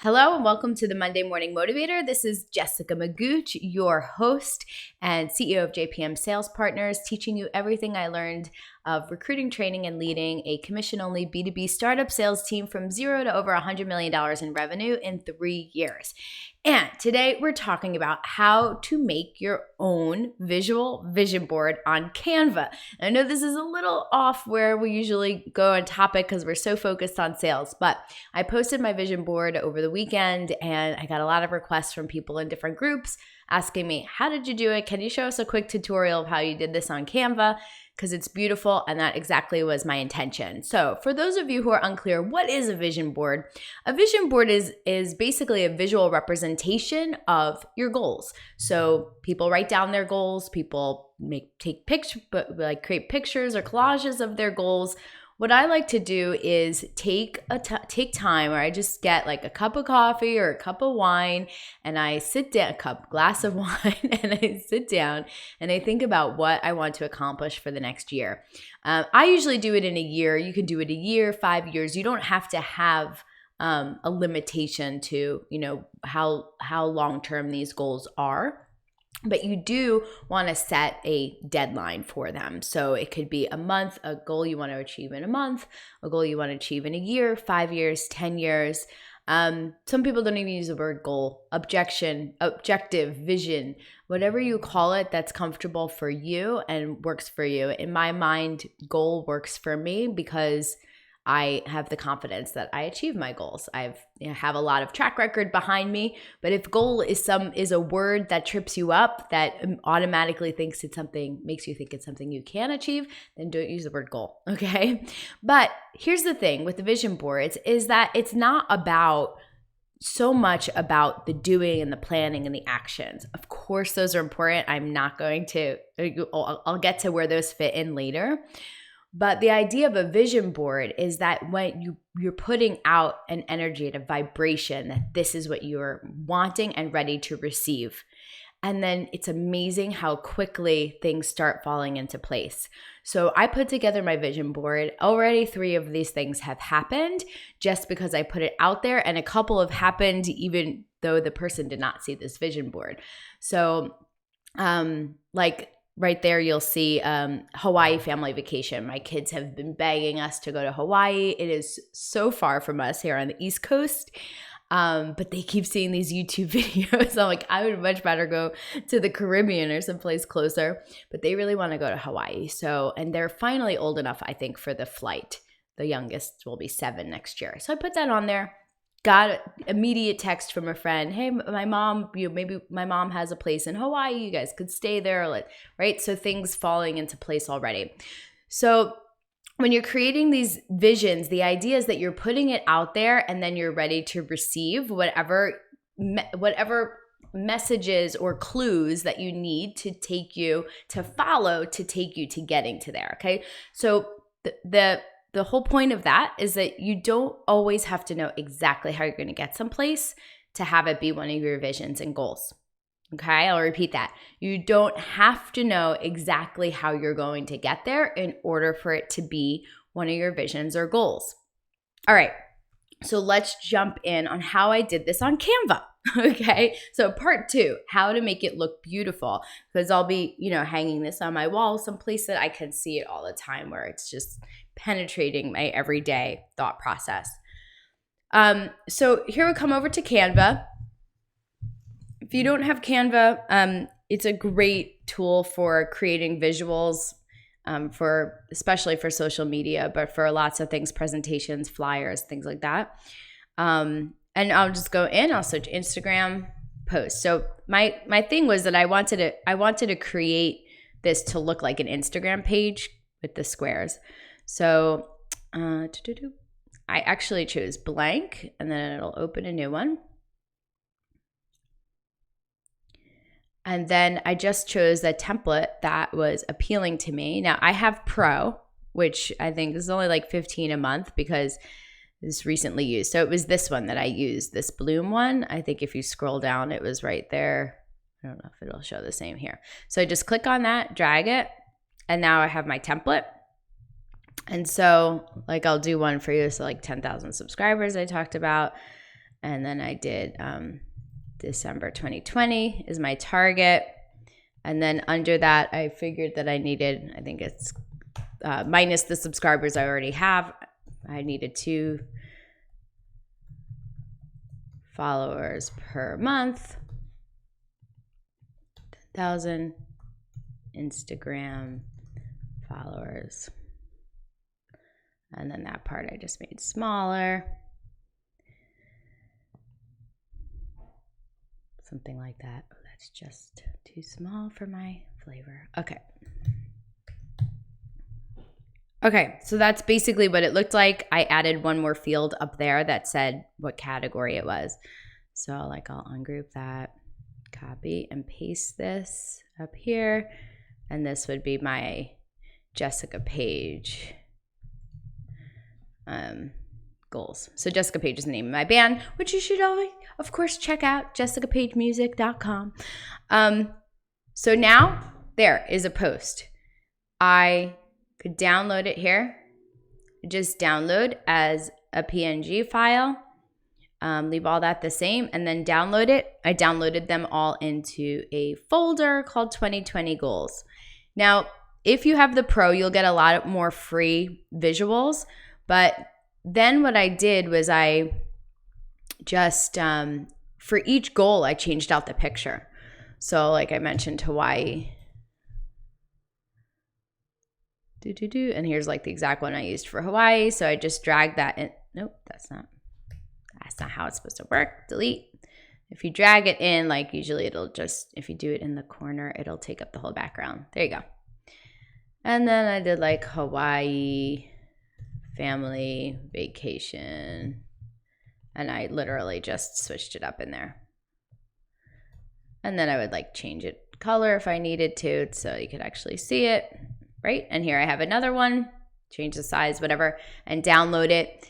Hello and welcome to the Monday Morning Motivator. This is Jessica Magoch, your host and CEO of JPM Sales Partners, teaching you everything I learned of recruiting, training, and leading a commission-only B2B startup sales team from zero to over $100 million in revenue in 3 years. And today we're talking about how to make your own visual vision board on Canva. I know this is a little off where we usually go on topic because we're so focused on sales, but I posted my vision board over the weekend and I got a lot of requests from people in different groups asking me, how did you do it? Can you show us a quick tutorial of how you did this on Canva? Because it's beautiful, and that exactly was my intention. So for those of you who are unclear, what is a vision board? A vision board is basically a visual representation of your goals. So people write down their goals, people create pictures or collages of their goals. What I like to do is take time, or I just get like a cup of coffee or a cup of wine, and I sit down, glass of wine, and I sit down and I think about what I want to accomplish for the next year. I usually do it in a year. You can do it a year, 5 years. You don't have to have a limitation to how long term these goals are. But you do want to set a deadline for them. So it could be a month, a goal you want to achieve in a month, a goal you want to achieve in a year, 5 years, 10 years. Some people don't even use the word goal, objective, vision, whatever you call it that's comfortable for you and works for you. In my mind, goal works for me because I have the confidence that I achieve my goals. I have a lot of track record behind me, but if goal is a word that trips you up, that automatically makes you think it's something you can achieve, then don't use the word goal, okay? But here's the thing with the vision boards is that it's not so much about the doing and the planning and the actions. Of course, those are important. I'll get to where those fit in later. But the idea of a vision board is that when you're putting out an energy and a vibration that this is what you're wanting and ready to receive. And then it's amazing how quickly things start falling into place. So I put together my vision board. Already 3 of these things have happened just because I put it out there, and a couple have happened even though the person did not see this vision board. So right there, you'll see Hawaii family vacation. My kids have been begging us to go to Hawaii. It is so far from us here on the East Coast, but they keep seeing these YouTube videos. I'm like, I would much rather go to the Caribbean or someplace closer, but they really want to go to Hawaii. And they're finally old enough, I think, for the flight. The youngest will be 7 next year. So I put that on there. Got immediate text from a friend. Hey, my mom, maybe my mom has a place in Hawaii. You guys could stay there, right? So things falling into place already. So when you're creating these visions, the idea is that you're putting it out there and then you're ready to receive whatever messages or clues that you need to take you to follow to take you to getting to there. Okay. So the whole point of that is that you don't always have to know exactly how you're going to get someplace to have it be one of your visions and goals. Okay, I'll repeat that. You don't have to know exactly how you're going to get there in order for it to be one of your visions or goals. All right, so let's jump in on how I did this on Canva. Okay, so part 2, how to make it look beautiful, because I'll be, hanging this on my wall someplace that I can see it all the time where it's just penetrating my everyday thought process. So here we come over to Canva. If you don't have Canva, it's a great tool for creating visuals, especially for social media, but for lots of things, presentations, flyers, things like that. And I'll just go in, I'll search Instagram post. So my thing was that I wanted to create this to look like an Instagram page with the squares. So I actually chose blank, and then it'll open a new one. And then I just chose a template that was appealing to me. Now I have Pro, which I think is only like $15 a month because it's recently used. So it was this one that I used, this Bloom one. I think if you scroll down, it was right there. I don't know if it'll show the same here. So I just click on that, drag it, and now I have my template. And so I'll do one for you. So 10,000 subscribers I talked about. And then I did December 2020 is my target. And then under that, I figured that I needed, I think it's minus the subscribers I already have, I needed 2 followers per month, 10,000 Instagram followers. And then that part I just made smaller. Something like that. Oh, that's just too small for my flavor. Okay. Okay, so that's basically what it looked like. I added one more field up there that said what category it was. So I'll ungroup that, copy and paste this up here. And this would be my Jessica Page goals. So Jessica Page is the name of my band, which you should always, of course, check out, jessicapagemusic.com. So now there is a post. I could download it here. Just download as a PNG file. Leave all that the same and then download it. I downloaded them all into a folder called 2020 Goals. Now, if you have the Pro, you'll get a lot more free visuals. But then what I did was I just, for each goal, I changed out the picture. So like I mentioned, Hawaii. And here's like the exact one I used for Hawaii. So I just dragged that in. Nope, that's not how it's supposed to work. Delete. If you drag it in, like usually it'll just, if you do it in the corner, it'll take up the whole background. There you go. And then I did like Hawaii family vacation. And I literally just switched it up in there. And then I would like change it color if I needed to so you could actually see it. Right? And here I have another one, change the size, whatever, and download it.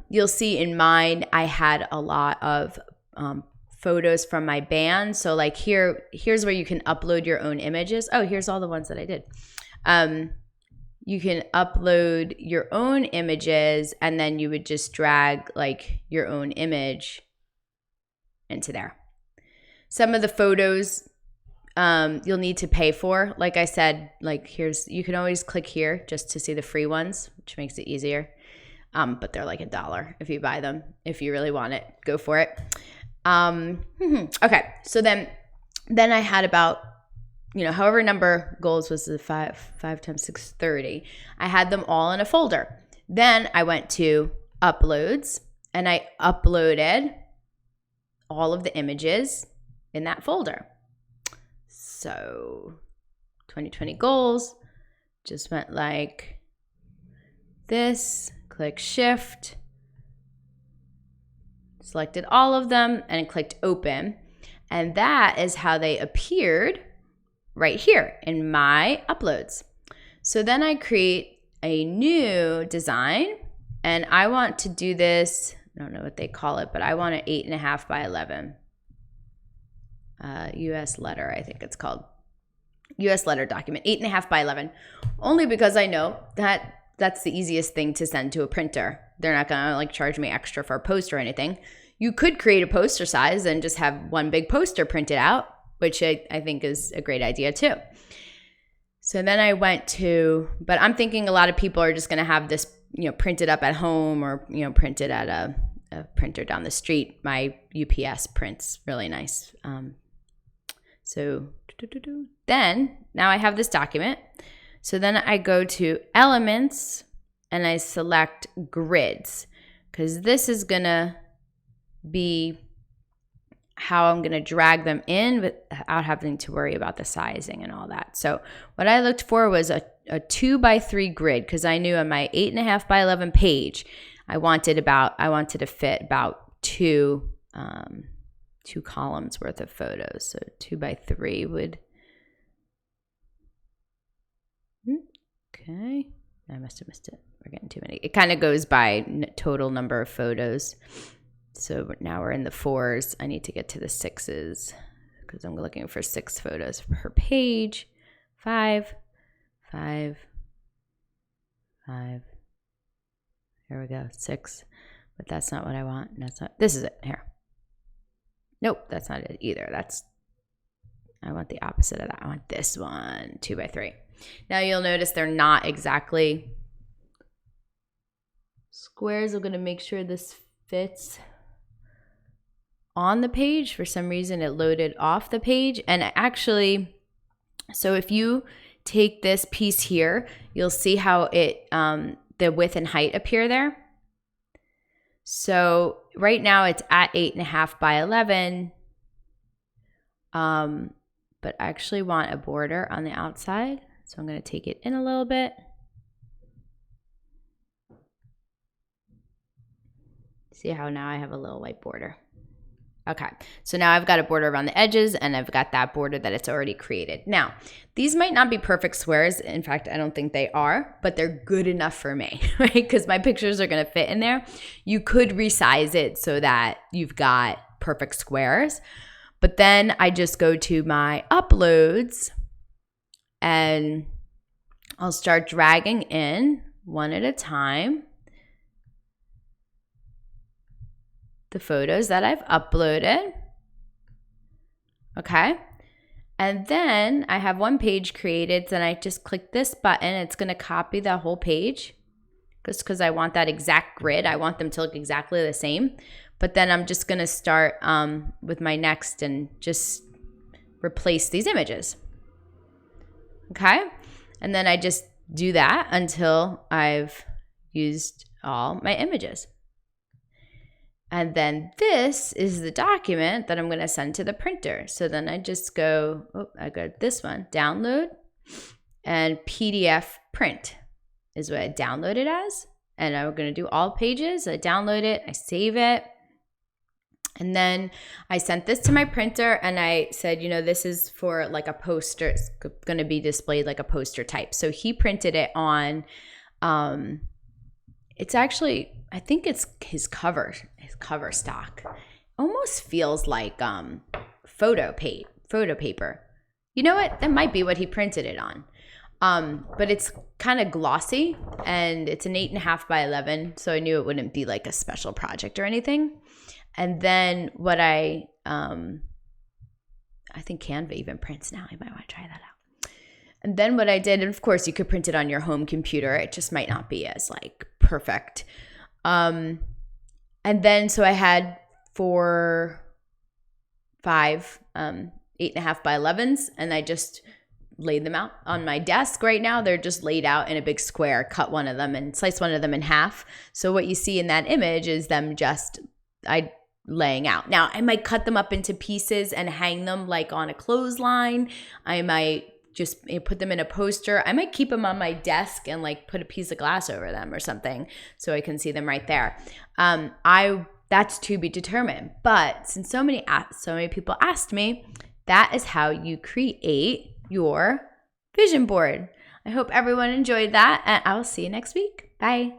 You'll see in mine, I had a lot of photos from my band. So like here's where you can upload your own images. Oh, here's all the ones that I did. You can upload your own images and then you would just drag like your own image into there. Some of the photos you'll need to pay for. Like I said, like you can always click here just to see the free ones, which makes it easier. But they're like $1 if you buy them. If you really want it, go for it. Okay, so then I had about, however number goals was the 5 times 6, 30. I had them all in a folder. Then I went to uploads and I uploaded all of the images in that folder. So 2020 goals just went like this, click shift, selected all of them and clicked open. And that is how they appeared right here in my uploads. So then I create a new design and I want to do this, I don't know what they call it, but I want an 8.5 by 11. US letter, I think it's called. US letter document, 8.5 by 11. Only because I know that that's the easiest thing to send to a printer. They're not gonna like charge me extra for a post or anything. You could create a poster size and just have one big poster printed out, which I think is a great idea too. So then I went to, but I'm thinking a lot of people are just gonna have this, printed up at home or, printed at a printer down the street. My UPS prints really nice. So then now I have this document. So then I go to elements and I select grids because this is gonna be how I'm gonna drag them in without having to worry about the sizing and all that. So what I looked for was a 2x3 grid because I knew on my 8.5 by 11 page, I wanted to fit about two columns worth of photos. So 2x3 would, okay. I must have missed it. We're getting too many. It kind of goes by total number of photos. So now we're in the 4s. I need to get to the 6s because I'm looking for 6 photos per page. 5, 5, 5. Here we go. 6 but that's not what I want. This is it here. Nope, that's not it either. I want the opposite of that. I want this one, 2x3. Now you'll notice they're not exactly squares. I'm going to make sure this fits on the page. For some reason it loaded off the page. And actually, so if you take this piece here, you'll see how it the width and height appear there. So right now it's at 8.5 by 11. But I actually want a border on the outside. So I'm going to take it in a little bit. See how now I have a little white border. Okay, so now I've got a border around the edges and I've got that border that it's already created. Now, these might not be perfect squares. In fact, I don't think they are, but they're good enough for me, right? Because my pictures are gonna fit in there. You could resize it so that you've got perfect squares, but then I just go to my uploads and I'll start dragging in one at a time the photos that I've uploaded. Okay. And then I have one page created. Then I just click this button. It's going to copy the whole page just because I want that exact grid. I want them to look exactly the same. But then I'm just going to start with my next and just replace these images. Okay. And then I just do that until I've used all my images. And then this is the document that I'm going to send to the printer. So then I just go, I got this one, download, and PDF print is what I download it as. And I'm going to do all pages. I download it, I save it. And then I sent this to my printer and I said, this is for like a poster. It's going to be displayed like a poster type. So he printed it on, it's actually, I think it's his cover stock. Almost feels like photo paper. You know what? That might be what he printed it on. But it's kind of glossy and it's an 8.5 by 11. So I knew it wouldn't be like a special project or anything. And then what I think Canva even prints now. I might want to try that out. And then what I did, and of course you could print it on your home computer. It just might not be as like perfect. And then so I had 5 8.5 by 11s, and I just laid them out on my desk. Right now they're just laid out in a big square, cut one of them and slice one of them in half. So what you see in that image is them just laying out. Now I might cut them up into pieces and hang them like on a clothesline. I might just put them in a poster. I might keep them on my desk and like put a piece of glass over them or something so I can see them right there. That's to be determined. But since so many people asked me, that is how you create your vision board. I hope everyone enjoyed that, and I will see you next week. Bye.